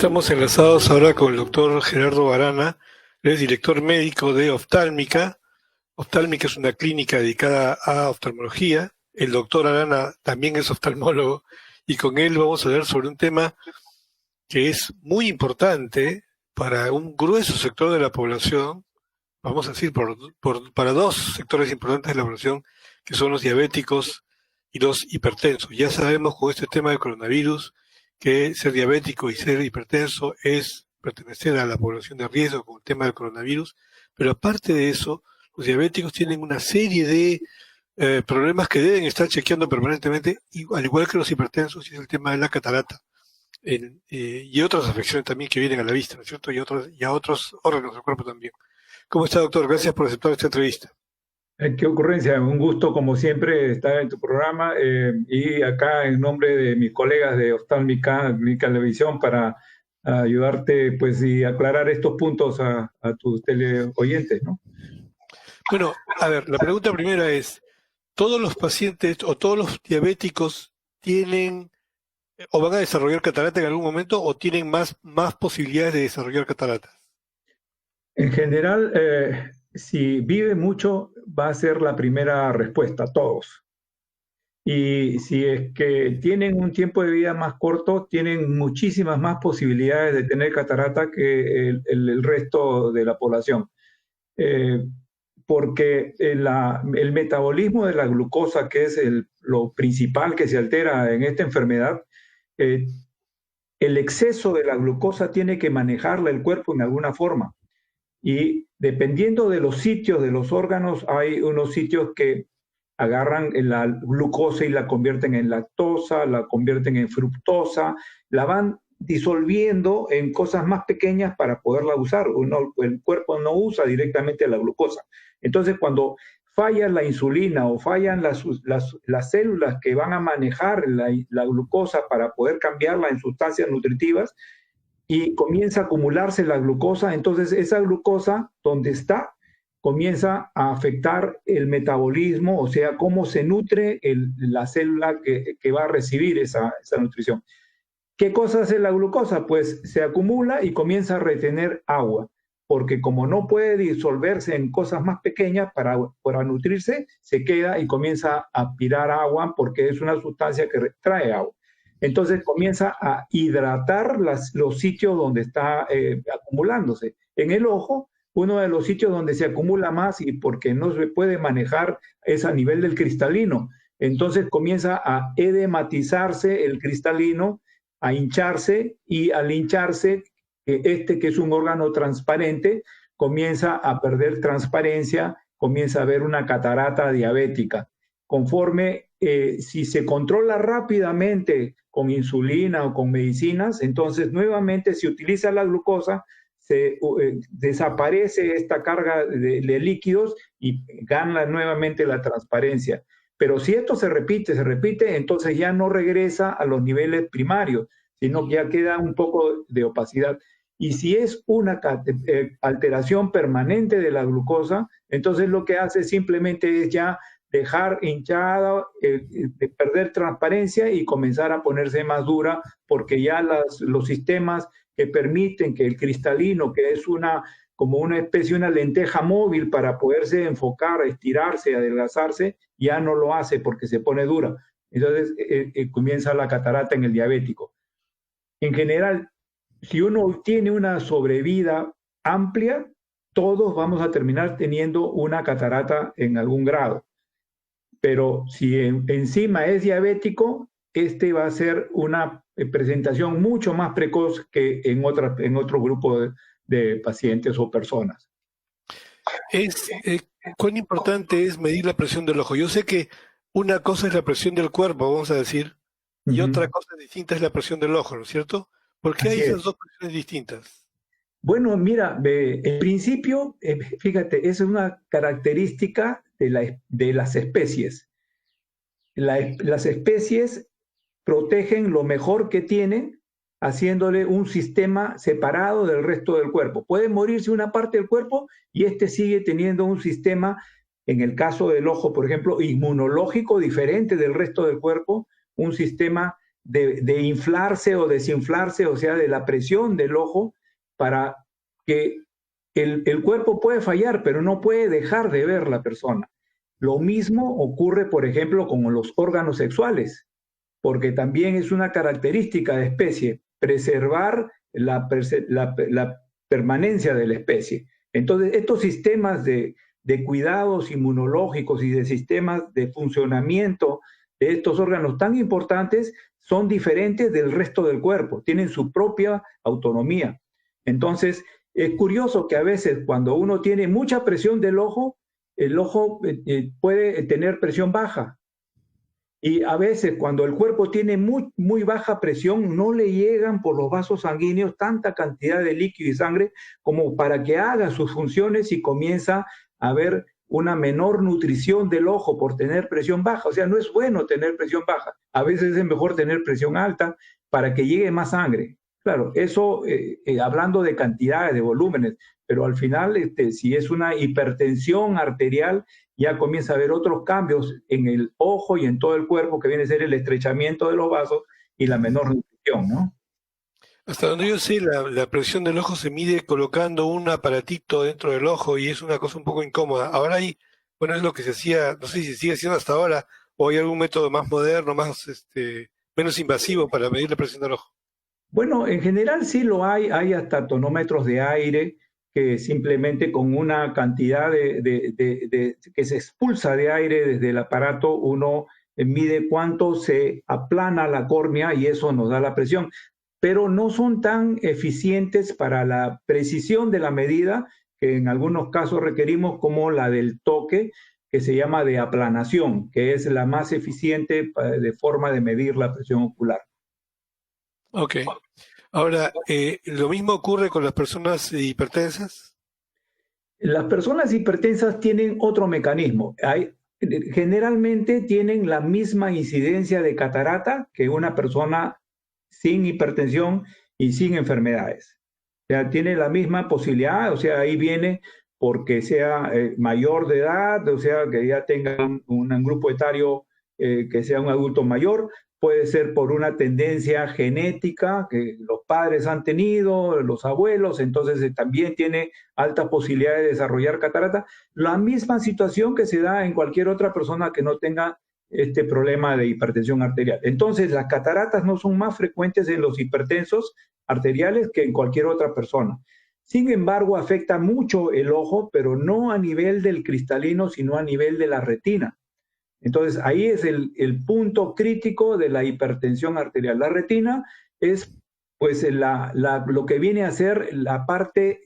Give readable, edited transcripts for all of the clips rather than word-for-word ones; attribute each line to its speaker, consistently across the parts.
Speaker 1: Estamos enlazados ahora con el doctor Gerardo Barana, él es director médico de Oftálmica. Oftálmica es una clínica dedicada a oftalmología. El doctor Arana también es oftalmólogo y con él vamos a hablar sobre un tema que es muy importante para un grueso sector de la población, vamos a decir para dos sectores importantes de la población, que son los diabéticos y los hipertensos. Ya sabemos con este tema del coronavirus que ser diabético y ser hipertenso es pertenecer a la población de riesgo con el tema del coronavirus, pero aparte de eso, los diabéticos tienen una serie de problemas que deben estar chequeando permanentemente, al igual que los hipertensos, y es el tema de la catarata y otras afecciones también que vienen a la vista, ¿no es cierto? Y a otros órganos del cuerpo también. ¿Cómo está, doctor? Gracias por aceptar esta entrevista.
Speaker 2: Qué ocurrencia, un gusto como siempre estar en tu programa y acá en nombre de mis colegas de Oftálmica, Clínica de la Visión, para ayudarte pues y aclarar estos puntos a tus teleoyentes, ¿no?
Speaker 1: Bueno, a ver, la pregunta primera es, ¿todos los pacientes o todos los diabéticos tienen o van a desarrollar catarata en algún momento o tienen más posibilidades de desarrollar cataratas?
Speaker 2: En general, si vive mucho, va a ser la primera respuesta, todos. Y si es que tienen un tiempo de vida más corto, tienen muchísimas más posibilidades de tener catarata que el resto de la población. Porque el metabolismo de la glucosa, que es lo principal que se altera en esta enfermedad, el exceso de la glucosa tiene que manejarla el cuerpo en alguna forma. Y dependiendo de los sitios, de los órganos, hay unos sitios que agarran la glucosa y la convierten en lactosa, la convierten en fructosa, la van disolviendo en cosas más pequeñas para poderla usar. El cuerpo no usa directamente la glucosa. Entonces, cuando falla la insulina o fallan las células que van a manejar la glucosa para poder cambiarla en sustancias nutritivas, y comienza a acumularse la glucosa, entonces esa glucosa, donde está, comienza a afectar el metabolismo, o sea, cómo se nutre la célula que va a recibir esa nutrición. ¿Qué cosa hace la glucosa? Pues se acumula y comienza a retener agua, porque como no puede disolverse en cosas más pequeñas para nutrirse, se queda y comienza a aspirar agua porque es una sustancia que trae agua. Entonces comienza a hidratar los sitios donde está acumulándose. En el ojo, uno de los sitios donde se acumula más y porque no se puede manejar es a nivel del cristalino. Entonces comienza a edematizarse el cristalino, a hincharse, y al hincharse, que es un órgano transparente, comienza a perder transparencia, comienza a haber una catarata diabética. Conforme, si se controla rápidamente con insulina o con medicinas, entonces nuevamente se utiliza la glucosa, desaparece esta carga de líquidos y gana nuevamente la transparencia. Pero si esto se repite, entonces ya no regresa a los niveles primarios, sino que ya queda un poco de opacidad. Y si es una alteración permanente de la glucosa, entonces lo que hace simplemente es ya dejar hinchada, de perder transparencia y comenzar a ponerse más dura, porque ya los sistemas que permiten que el cristalino, que es como una especie, una lenteja móvil para poderse enfocar, estirarse, adelgazarse, ya no lo hace porque se pone dura. Entonces comienza la catarata en el diabético. En general, si uno tiene una sobrevida amplia, todos vamos a terminar teniendo una catarata en algún grado. Pero si encima es diabético, este va a ser una presentación mucho más precoz que en otro grupo de pacientes o personas.
Speaker 1: ¿Cuán importante es medir la presión del ojo? Yo sé que una cosa es la presión del cuerpo, vamos a decir, y otra cosa distinta es la presión del ojo, ¿no es cierto? ¿Por qué hay esas dos presiones distintas?
Speaker 2: Bueno, mira, en principio, fíjate, es una característica de las especies. Las especies protegen lo mejor que tienen, haciéndole un sistema separado del resto del cuerpo. Puede morirse una parte del cuerpo y este sigue teniendo un sistema, en el caso del ojo, por ejemplo, inmunológico diferente del resto del cuerpo, un sistema de inflarse o desinflarse, o sea, de la presión del ojo, para que el cuerpo puede fallar, pero no puede dejar de ver la persona. Lo mismo ocurre, por ejemplo, con los órganos sexuales, porque también es una característica de especie, preservar la permanencia de la especie. Entonces, estos sistemas de cuidados inmunológicos y de sistemas de funcionamiento de estos órganos tan importantes son diferentes del resto del cuerpo, tienen su propia autonomía. Entonces, es curioso que a veces cuando uno tiene mucha presión del ojo, el ojo puede tener presión baja. Y a veces cuando el cuerpo tiene muy baja presión, no le llegan por los vasos sanguíneos tanta cantidad de líquido y sangre como para que haga sus funciones y comienza a haber una menor nutrición del ojo por tener presión baja. O sea, no es bueno tener presión baja. A veces es mejor tener presión alta para que llegue más sangre. Claro, eso hablando de cantidades, de volúmenes, pero al final, si es una hipertensión arterial, ya comienza a haber otros cambios en el ojo y en todo el cuerpo, que viene a ser el estrechamiento de los vasos y la menor nutrición, ¿no?
Speaker 1: Hasta donde yo sé, la presión del ojo se mide colocando un aparatito dentro del ojo y es una cosa un poco incómoda. Ahora hay, bueno, es lo que se hacía, no sé si se sigue haciendo hasta ahora, o hay algún método más moderno, más, menos invasivo para medir la presión del ojo.
Speaker 2: Bueno, en general sí lo hay hasta tonómetros de aire que simplemente con una cantidad que se expulsa de aire desde el aparato, uno mide cuánto se aplana la córnea y eso nos da la presión, pero no son tan eficientes para la precisión de la medida que en algunos casos requerimos, como la del toque, que se llama de aplanación, que es la más eficiente de forma de medir la presión ocular.
Speaker 1: Ok. Ahora, ¿lo mismo ocurre con las personas hipertensas?
Speaker 2: Las personas hipertensas tienen otro mecanismo. Generalmente tienen la misma incidencia de catarata que una persona sin hipertensión y sin enfermedades. O sea, tiene la misma posibilidad, o sea, ahí viene porque sea mayor de edad, o sea, que ya tenga un grupo etario que sea un adulto mayor, puede ser por una tendencia genética que los padres han tenido, los abuelos, entonces también tiene alta posibilidad de desarrollar catarata. La misma situación que se da en cualquier otra persona que no tenga este problema de hipertensión arterial. Entonces, las cataratas no son más frecuentes en los hipertensos arteriales que en cualquier otra persona. Sin embargo, afecta mucho el ojo, pero no a nivel del cristalino, sino a nivel de la retina. Entonces, ahí es el punto crítico de la hipertensión arterial. La retina es, pues, lo que viene a ser la parte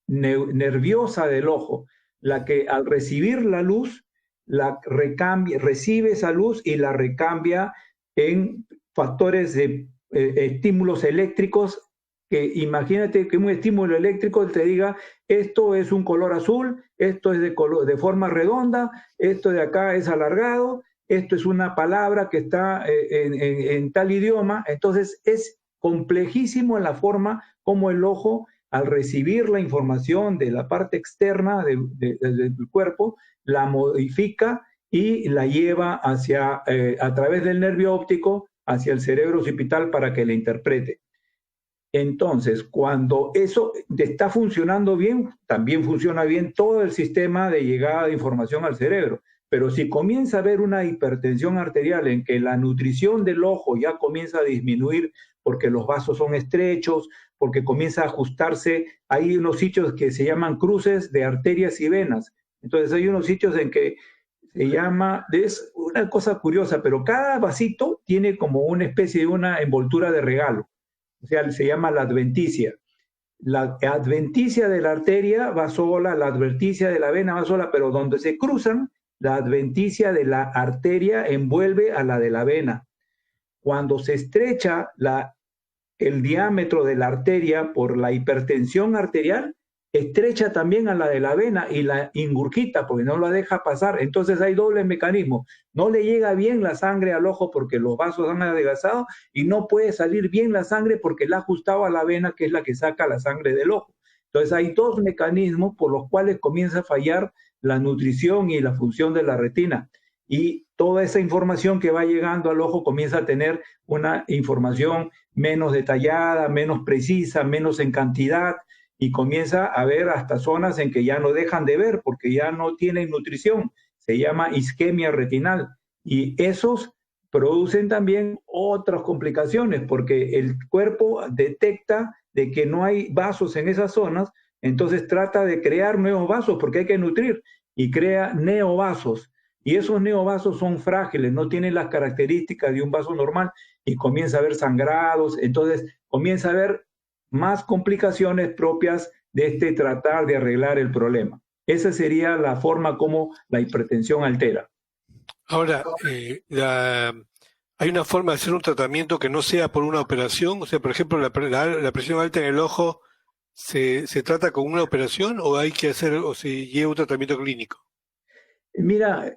Speaker 2: nerviosa del ojo, la que al recibir la luz, recibe esa luz y la recambia en factores de estímulos eléctricos, que imagínate que un estímulo eléctrico te diga, esto es un color azul, esto es de forma redonda, esto de acá es alargado, esto es una palabra que está en tal idioma. Entonces es complejísimo en la forma como el ojo, al recibir la información de la parte externa del cuerpo, la modifica y la lleva a través del nervio óptico hacia el cerebro occipital para que la interprete. Entonces, cuando eso está funcionando bien, también funciona bien todo el sistema de llegada de información al cerebro. Pero si comienza a haber una hipertensión arterial en que la nutrición del ojo ya comienza a disminuir porque los vasos son estrechos, porque comienza a ajustarse, hay unos sitios que se llaman cruces de arterias y venas. Entonces hay unos sitios en que se llama, es una cosa curiosa, pero cada vasito tiene como una especie de una envoltura de regalo. O sea, se llama la adventicia. La adventicia de la arteria va sola, la adventicia de la vena va sola, pero donde se cruzan, la adventicia de la arteria envuelve a la de la vena. Cuando se estrecha el diámetro de la arteria por la hipertensión arterial, estrecha también a la de la vena y la ingurgita porque no la deja pasar. Entonces hay doble mecanismo. No le llega bien la sangre al ojo porque los vasos han adelgazado y no puede salir bien la sangre porque la ha ajustado a la vena, que es la que saca la sangre del ojo. Entonces hay dos mecanismos por los cuales comienza a fallar la nutrición y la función de la retina. y toda esa información que va llegando al ojo comienza a tener una información menos detallada, menos precisa, menos en cantidad, y comienza a ver hasta zonas en que ya no dejan de ver porque ya no tienen nutrición. Se llama isquemia retinal. Y esos producen también otras complicaciones porque el cuerpo detecta de que no hay vasos en esas zonas, entonces trata de crear nuevos vasos porque hay que nutrir y crea neovasos. Y esos neovasos son frágiles, no tienen las características de un vaso normal y comienza a haber sangrados, entonces comienza a haber más complicaciones propias de este tratar de arreglar el problema. Esa sería la forma como la hipertensión altera.
Speaker 1: Ahora, hay una forma de hacer un tratamiento que no sea por una operación, o sea, por ejemplo, la presión alta en el ojo se trata con una operación o hay que hacer, o se lleva un tratamiento clínico.
Speaker 2: Mira,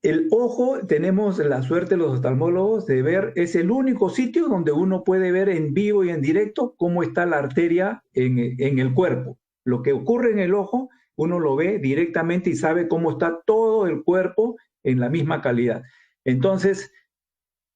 Speaker 2: el ojo, tenemos la suerte los oftalmólogos de ver, es el único sitio donde uno puede ver en vivo y en directo cómo está la arteria en el cuerpo. Lo que ocurre en el ojo, uno lo ve directamente y sabe cómo está todo el cuerpo en la misma calidad. Entonces,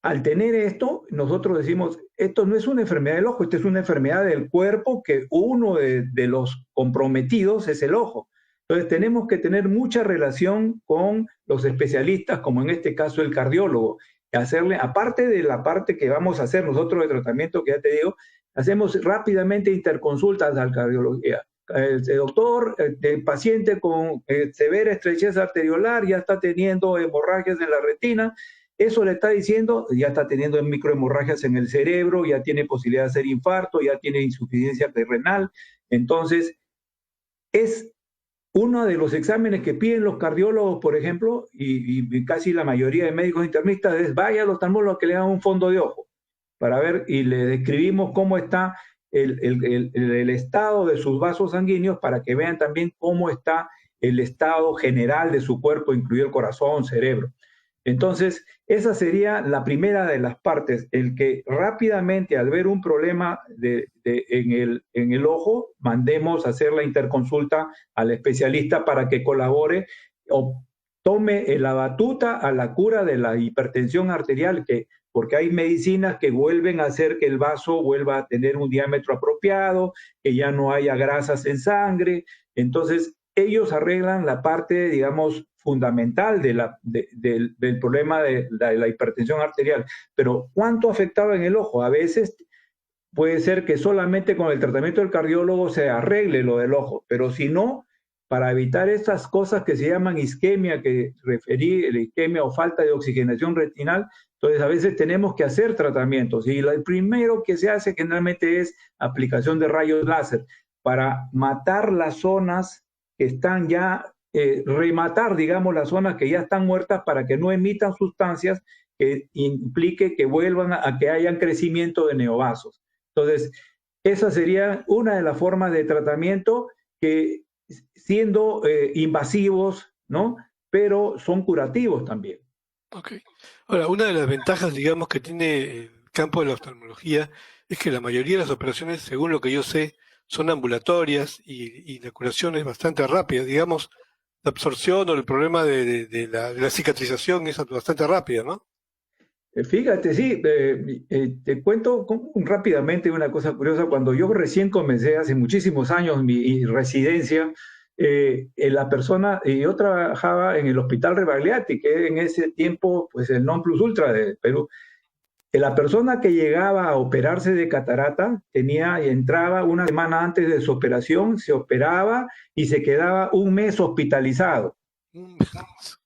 Speaker 2: al tener esto, nosotros decimos, esto no es una enfermedad del ojo, esto es una enfermedad del cuerpo, que uno de los comprometidos es el ojo. Entonces tenemos que tener mucha relación con los especialistas, como en este caso el cardiólogo, hacerle, aparte de la parte que vamos a hacer nosotros de tratamiento, que ya te digo, hacemos rápidamente interconsultas al cardiología. El doctor, el paciente con severa estrechez arteriolar, ya está teniendo hemorragias en la retina, eso le está diciendo, ya está teniendo microhemorragias en el cerebro, ya tiene posibilidad de hacer infarto, ya tiene insuficiencia renal. Entonces, es uno de los exámenes que piden los cardiólogos, por ejemplo, y casi la mayoría de médicos internistas, es vaya al oftalmólogo que le hagan un fondo de ojo para ver, y le describimos cómo está el estado de sus vasos sanguíneos para que vean también cómo está el estado general de su cuerpo, incluido el corazón, cerebro. Entonces, esa sería la primera de las partes, el que rápidamente al ver un problema en el ojo, mandemos a hacer la interconsulta al especialista para que colabore o tome la batuta a la cura de la hipertensión arterial, porque hay medicinas que vuelven a hacer que el vaso vuelva a tener un diámetro apropiado, que ya no haya grasas en sangre. Entonces, ellos arreglan la parte, digamos, fundamental del problema de la hipertensión arterial. Pero ¿cuánto afectaba en el ojo? A veces puede ser que solamente con el tratamiento del cardiólogo se arregle lo del ojo, pero si no, para evitar estas cosas que se llaman isquemia, que referí, la isquemia o falta de oxigenación retinal, entonces a veces tenemos que hacer tratamientos. Y el primero que se hace generalmente es aplicación de rayos láser para matar las zonas que están ya, rematar, digamos, las zonas que ya están muertas para que no emitan sustancias que implique que vuelvan a que hayan crecimiento de neovasos. Entonces, esa sería una de las formas de tratamiento que, siendo invasivos, ¿no? Pero son curativos también.
Speaker 1: Ok. Ahora, una de las ventajas, digamos, que tiene el campo de la oftalmología es que la mayoría de las operaciones, según lo que yo sé, son ambulatorias y la curación es bastante rápida. Digamos, la absorción o el problema de la cicatrización es bastante rápida, ¿no?
Speaker 2: Fíjate, sí, te cuento rápidamente una cosa curiosa. Cuando yo recién comencé hace muchísimos años mi residencia, la persona, yo trabajaba en el Hospital Rebagliati, que en ese tiempo, pues el non plus ultra de Perú. La persona que llegaba a operarse de catarata tenía y entraba una semana antes de su operación, se operaba y se quedaba un mes hospitalizado.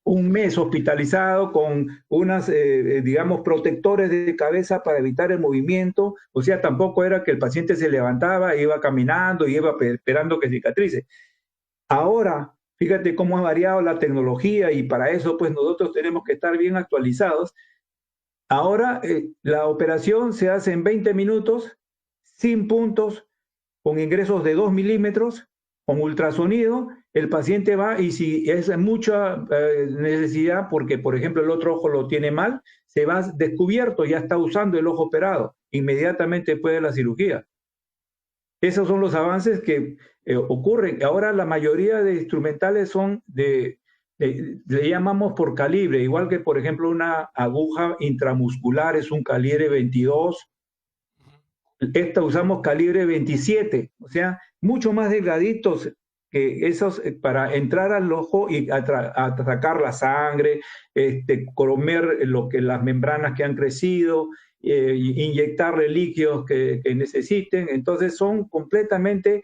Speaker 2: Un mes hospitalizado con unas, digamos, protectores de cabeza para evitar el movimiento. O sea, tampoco era que el paciente se levantaba, iba caminando y iba esperando que cicatrice. Ahora, fíjate cómo ha variado la tecnología y para eso, pues nosotros tenemos que estar bien actualizados. Ahora la operación se hace en 20 minutos, sin puntos, con ingresos de 2 milímetros, con ultrasonido. El paciente va y si es mucha necesidad, porque por ejemplo el otro ojo lo tiene mal, se va descubierto, ya está usando el ojo operado, inmediatamente después de la cirugía. Esos son los avances que ocurren. Ahora la mayoría de instrumentales son de Le llamamos por calibre, igual que por ejemplo una aguja intramuscular es un calibre 22, esta usamos calibre 27, o sea, mucho más delgaditos que esos para entrar al ojo y atacar la sangre, comer las membranas que han crecido, inyectarle líquidos que necesiten. Entonces son completamente,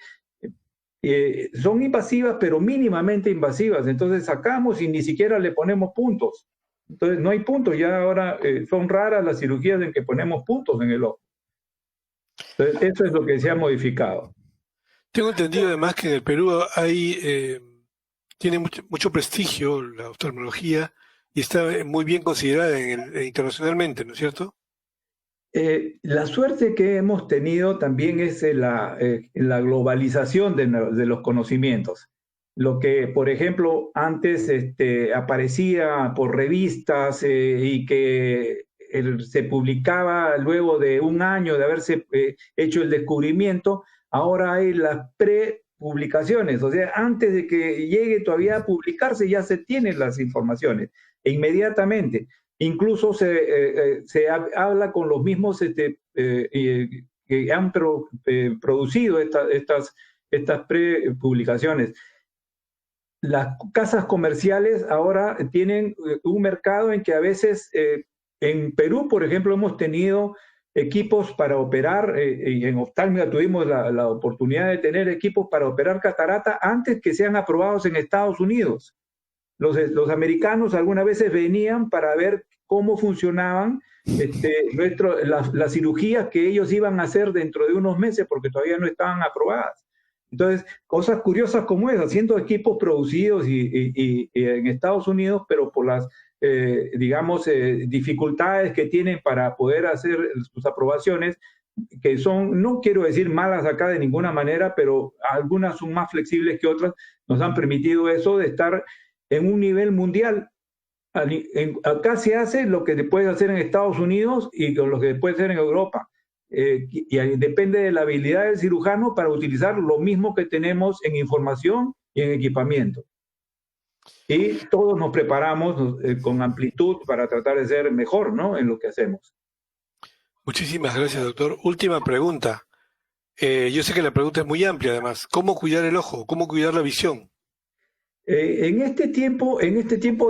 Speaker 2: son invasivas, pero mínimamente invasivas. Entonces sacamos y ni siquiera le ponemos puntos. Entonces no hay puntos, ya ahora son raras las cirugías en que ponemos puntos en el ojo. Entonces, eso es lo que se ha modificado.
Speaker 1: Tengo entendido además que en el Perú tiene mucho prestigio la oftalmología y está muy bien considerada internacionalmente, ¿no es cierto?
Speaker 2: La suerte que hemos tenido también es la globalización de los conocimientos. Lo que, por ejemplo, antes aparecía por revistas y que se publicaba luego de un año de haberse hecho el descubrimiento, ahora hay las prepublicaciones, o sea, antes de que llegue todavía a publicarse ya se tienen las informaciones e inmediatamente. Incluso se habla con los mismos que han producido estas prepublicaciones. Las casas comerciales ahora tienen un mercado en que a veces, en Perú, por ejemplo, hemos tenido equipos para operar, y en oftalmia tuvimos la oportunidad de tener equipos para operar catarata antes que sean aprobados en Estados Unidos. Los americanos algunas veces venían para ver cómo funcionaban las cirugías que ellos iban a hacer dentro de unos meses porque todavía no estaban aprobadas. Entonces, cosas curiosas como esas, haciendo equipos producidos y en Estados Unidos, pero por las, digamos, dificultades que tienen para poder hacer sus aprobaciones, que son, no quiero decir malas acá de ninguna manera, pero algunas son más flexibles que otras, nos han permitido eso de estar en un nivel mundial. Acá se hace lo que se puede hacer en Estados Unidos y lo que se puede hacer en Europa. Y depende de la habilidad del cirujano para utilizar lo mismo que tenemos en información y en equipamiento. Y todos nos preparamos con amplitud para tratar de ser mejor, ¿no?, en lo que hacemos.
Speaker 1: Muchísimas gracias, doctor. Última pregunta. Yo sé que la pregunta es muy amplia, además. ¿Cómo cuidar el ojo? ¿Cómo cuidar la visión?
Speaker 2: En este tiempo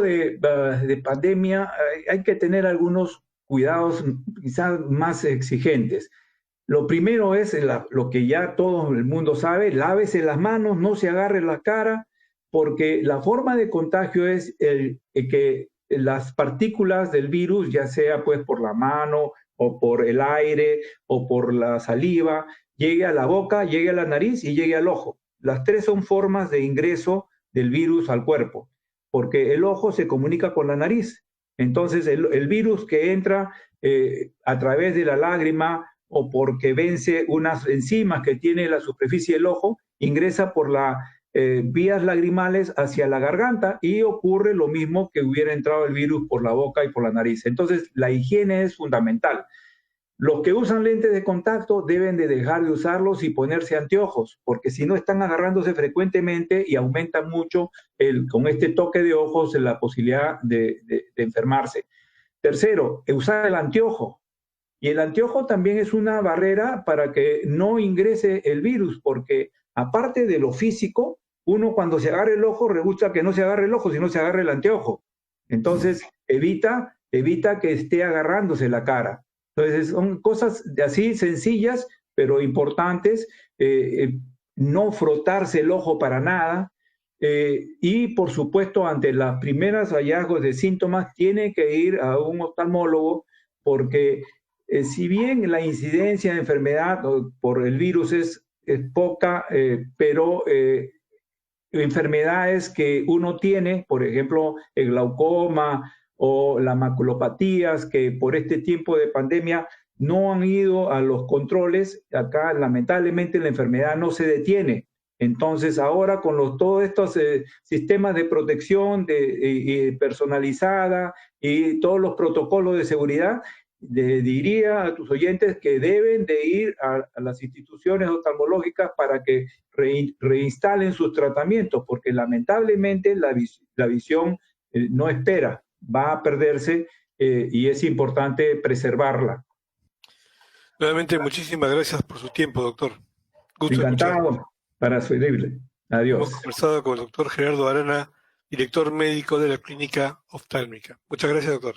Speaker 2: de pandemia, hay que tener algunos cuidados quizás más exigentes. Lo primero es lo que ya todo el mundo sabe: lávese las manos, no se agarre la cara, porque la forma de contagio es que las partículas del virus, ya sea pues por la mano o por el aire o por la saliva, llegue a la boca, llegue a la nariz y llegue al ojo. Las tres son formas de ingreso del virus al cuerpo, porque el ojo se comunica con la nariz. Entonces el virus que entra a través de la lágrima o porque vence unas enzimas que tiene la superficie del ojo, ingresa por las vías lagrimales hacia la garganta y ocurre lo mismo que hubiera entrado el virus por la boca y por la nariz. Entonces la higiene es fundamental. Los que usan lentes de contacto deben de dejar de usarlos y ponerse anteojos, porque si no están agarrándose frecuentemente y aumenta mucho con este toque de ojos la posibilidad de enfermarse. Tercero, usar el anteojo. Y el anteojo también es una barrera para que no ingrese el virus, porque aparte de lo físico, uno cuando se agarra el ojo, resulta que no se agarre el ojo, sino se agarre el anteojo. Entonces evita que esté agarrándose la cara. Entonces son cosas así sencillas, pero importantes. No frotarse el ojo para nada. Y por supuesto, ante los primeros hallazgos de síntomas, tiene que ir a un oftalmólogo, porque si bien la incidencia de enfermedad por el virus es poca, pero enfermedades que uno tiene, por ejemplo, el glaucoma o las maculopatías, que por este tiempo de pandemia no han ido a los controles, acá lamentablemente la enfermedad no se detiene. Entonces ahora con todos estos sistemas de protección personalizada y todos los protocolos de seguridad, diría a tus oyentes que deben de ir a las instituciones oftalmológicas para que reinstalen sus tratamientos, porque lamentablemente la visión no espera, va a perderse y es importante preservarla.
Speaker 1: Nuevamente, muchísimas gracias por su tiempo, doctor. Gusto escucharlo.
Speaker 2: Encantado para servirle.
Speaker 1: Hemos
Speaker 2: Adiós.
Speaker 1: conversado con el doctor Gerardo Arana, director médico de la Clínica Oftálmica. Muchas gracias, doctor.